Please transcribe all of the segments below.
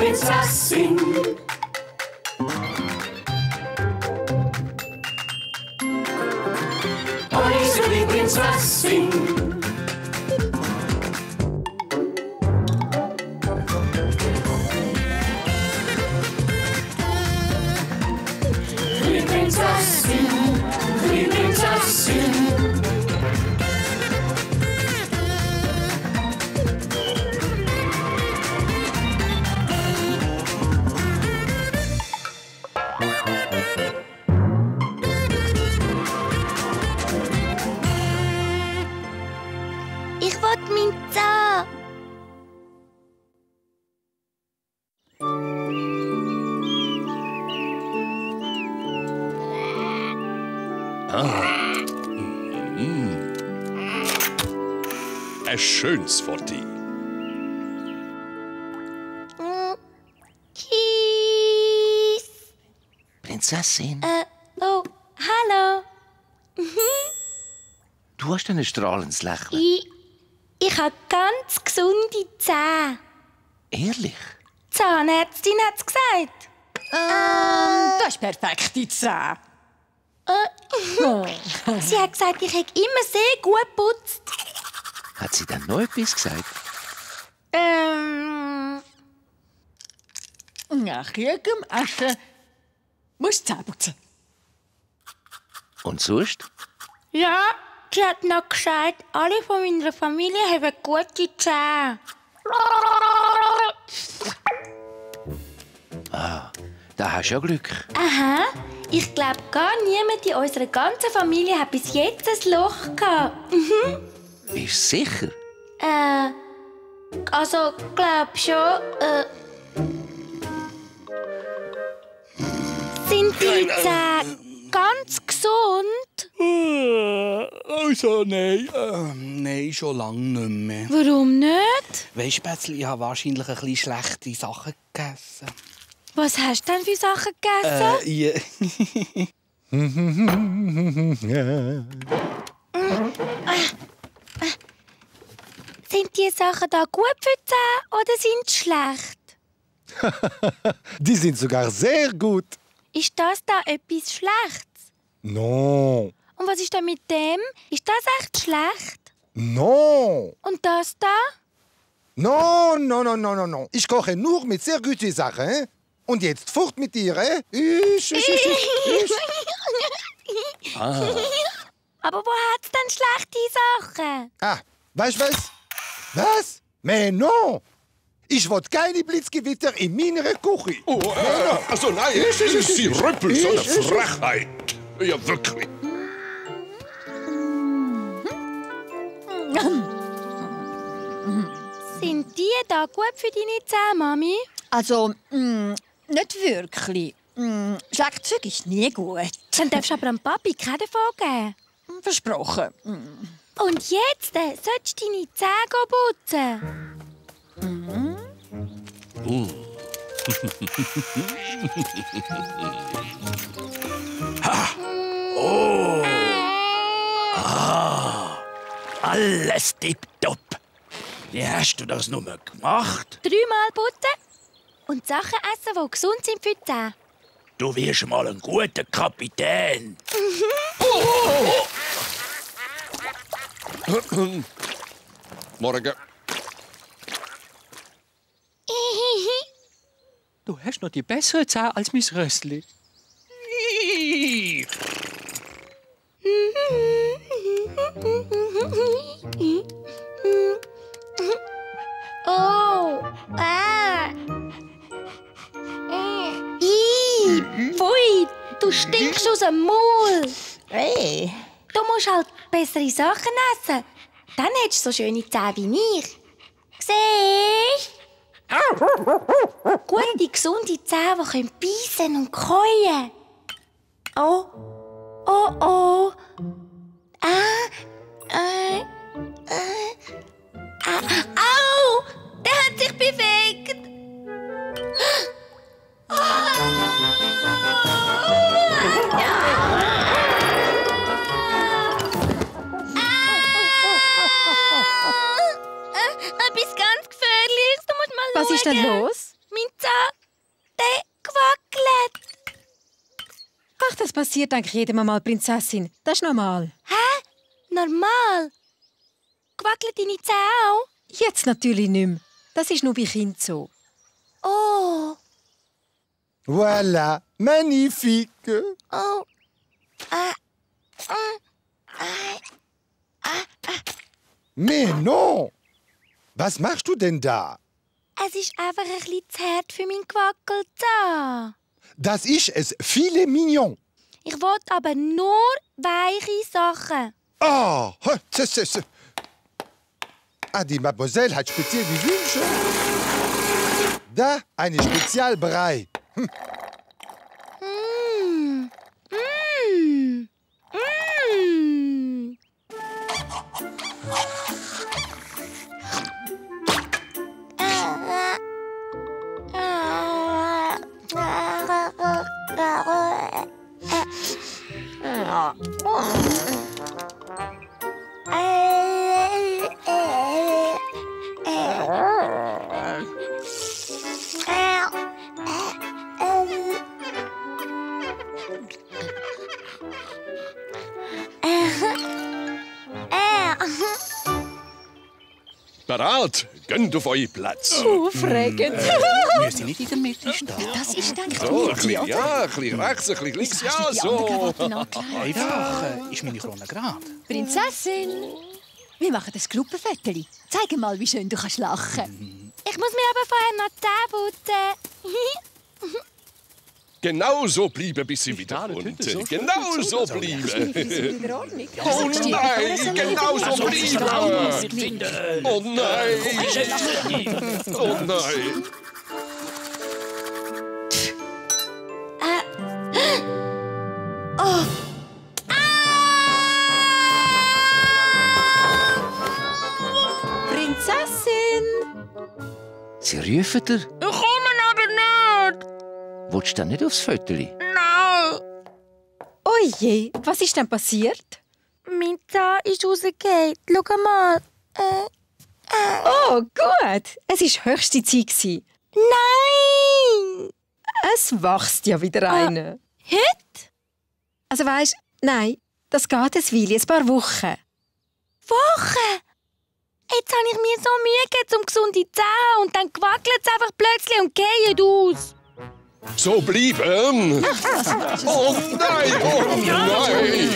Prinzessin. Unsere Prinzessin. Chlini Prinzessin, Chlini Prinzessin. Ich will meinen Zahn. Ein schönes Worti. Kiss. Prinzessin, Oh, hallo. du hast ein strahlendes Lächeln. Ich habe ganz gesunde Zähne. Ehrlich? Die Zahnärztin hat es gesagt. Das ist perfekte Zähne. Sie hat gesagt, ich habe immer sehr gut geputzt. Hat sie dann noch etwas gesagt? Nach jedem Essen muss Zähne putzen. Und sonst? Ja, sie hat noch gesagt, alle von meiner Familie haben gute Zähne. Da hast du ja Glück. Aha, ich glaube, gar niemand in unserer ganzen Familie hat bis jetzt ein Loch gehabt. Bist du sicher? Also, glaub schon. Sind die Zähne ganz gesund? Also nein, nein, schon lange nicht mehr. Warum nicht? Weisst du, Spätzli, ich habe wahrscheinlich ein bisschen schlechte Sachen gegessen. Was hast du denn für Sachen gegessen? Sind die Sachen da gut für die Zähne oder sind sie schlecht? Die sind sogar sehr gut. Ist das da etwas Schlechtes? Non. Und was ist denn mit dem? Ist das echt schlecht? Non. Und das da? Non, non, non, non, non, non. Ich koche nur mit sehr guten Sachen. Eh? Und jetzt fort mit dir, eh? Isch. Aber wo hat's denn schlechte Sachen? Ah, weißt du was? Was? Mais non. Ich will keine Blitzgewitter in meiner Küche. Oh, also nein, Sie rüppeln so eine Frechheit. Ja, wirklich. Sind die da gut für deine Zähne, Mami? Also, nicht wirklich. Schlagzeug ist nie gut. Dann darfst du aber dem Papi keine davon geben. Versprochen. Und jetzt sollst du deine Zähne putzen. Alles tipptopp. Wie hast du das nur gemacht? 3-mal putzen und Sachen essen, die gesund sind für die Zähne. Du wirst mal ein guter Kapitän. Morgen. Du hast noch die bessere Zähne als mein Rössli. Oh, Pfui, du stinkst aus dem Maul. Hey. Du musst halt bessere Sachen essen. Dann hättest du so schöne Zähne wie ich. Siehst du? Gute, gesunde Zähne, die können beißen und käuen. Oh, oh, oh. Au! Der hat sich bewegt. Etwas ganz Gefährliches. Du musst mal Was ist denn schauen. los? Mein Zahn, der gewackelt. Ach, das passiert eigentlich jedem Mal, Prinzessin. Das ist normal. Hä? Normal? Gewackelt deine Zähne auch? Jetzt natürlich nicht mehr. Das ist nur bei Kindern so. Oh. Voilà, magnifique. Oh. Mais non! Was machst du denn da? Es ist einfach ein bisschen zu hart für meinen Gewackelzahn. Das ist es filet mignon. Ich will aber nur weiche Sachen. Oh, c'est. Ah, die Mademoiselle hat speziell die Wünsche. Da, eine Spezialbrei. Mm. Bereit, gönnt auf euren Platz. Aufregend. Wir sind nicht in der Mitte stehen. Das ist dann So, ein bisschen, ja, ein bisschen rechts, ein bisschen links, ja, so. Einfach ist meine Krone gerade. Prinzessin, wir machen das Gruppenfoto. Zeig mal, wie schön du kannst lachen. Ich muss mir aber vorher noch die Zähne putzen. Genau so bleiben, bis sie wieder kommt. Genau so bleiben. Oh nein, genau so bleiben. Oh nein. Oh nein. Prinzessin! Sie rufen dir. Ich komme aber nicht. Willst du dann nicht aufs Föteli? Nein. Oh je, was ist denn passiert? Mein Zahn ist rausgefallen. Schau mal. Oh, gut. Es war höchste Zeit. Nein. Es wächst ja wieder eine. Heute? Also weisst, nein, das geht ein Weile, ein paar Wochen. Wochen? Jetzt habe ich mir so Mühe gegeben, um gesunde Zähne und dann gewackelt es einfach plötzlich und geht aus. So bleiben. Oh nein, oh nein.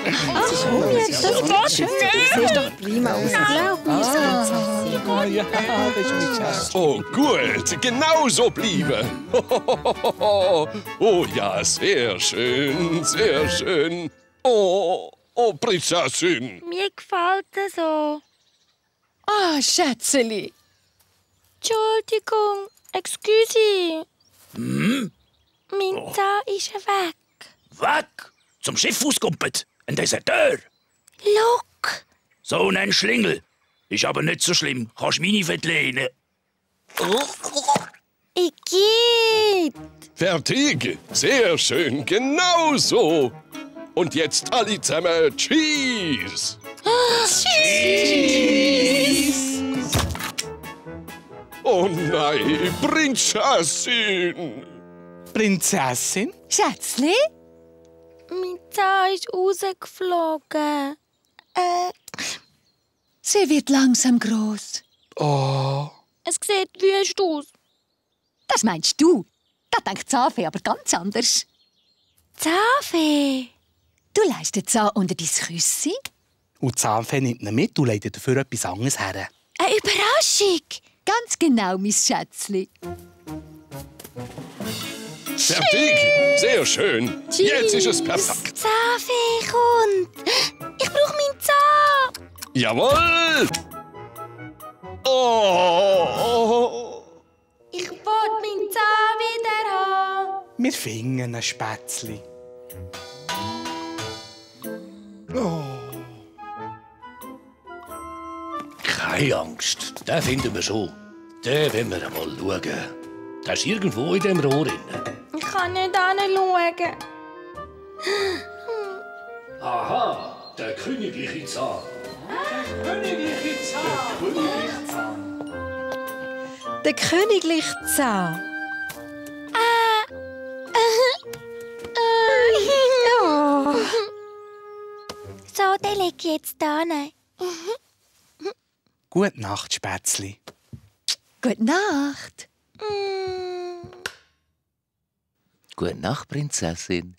Das sieht doch prima aus. Glaub mir, Prinzessin. Oh gut, genau so bleiben. Oh ja, sehr schön, sehr schön. Oh, Prinzessin. Mir gefällt es so. Ah, Schätzeli. Entschuldigung, excuse. Mein Zahn ist weg. Weg! Zum Schiff ausgumpet. Ein Deserteur. Look. So ein Schlingel. Ist aber nicht so schlimm. Kannst meine verlehnen. Ich geht. Fertig, sehr schön, genau so. Und jetzt alle zusammen Cheese. Oh nein, Prinzessin! Prinzessin? Schätzli? Mein Zahn ist rausgeflogen. Sie wird langsam gross. Oh. Es sieht wüst aus. Das meinst du? Da denkt Zahnfee aber ganz anders. Zahnfee? Du legst den Zahn unter dein Küssi. Und die Zahnfee nimmt ihn mit und leitet dafür etwas anderes her. Eine Überraschung. Ganz genau, mein Schätzli. Fertig, sehr schön. Jetzt ist es perfekt. Zahnfee kommt. Ich brauche meinen Zahn. Jawohl! Oh! Ich will meinen Zahn wieder haben. Wir finden ein Spätzli. Keine Angst, den finden wir schon. Den wollen wir einmal schauen. Der ist irgendwo in dem Rohr drin. Ich kann nicht hinschauen. Aha, der königliche Zahn. Der königliche Zahn. Oh. So, den lege ich jetzt da rein. Gute Nacht, Spätzli. Gute Nacht. Gute Nacht, Prinzessin.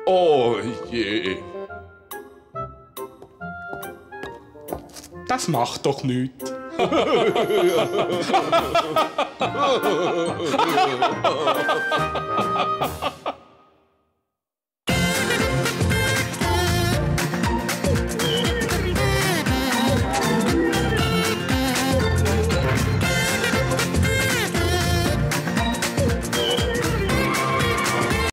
Oh je. Das macht doch nichts.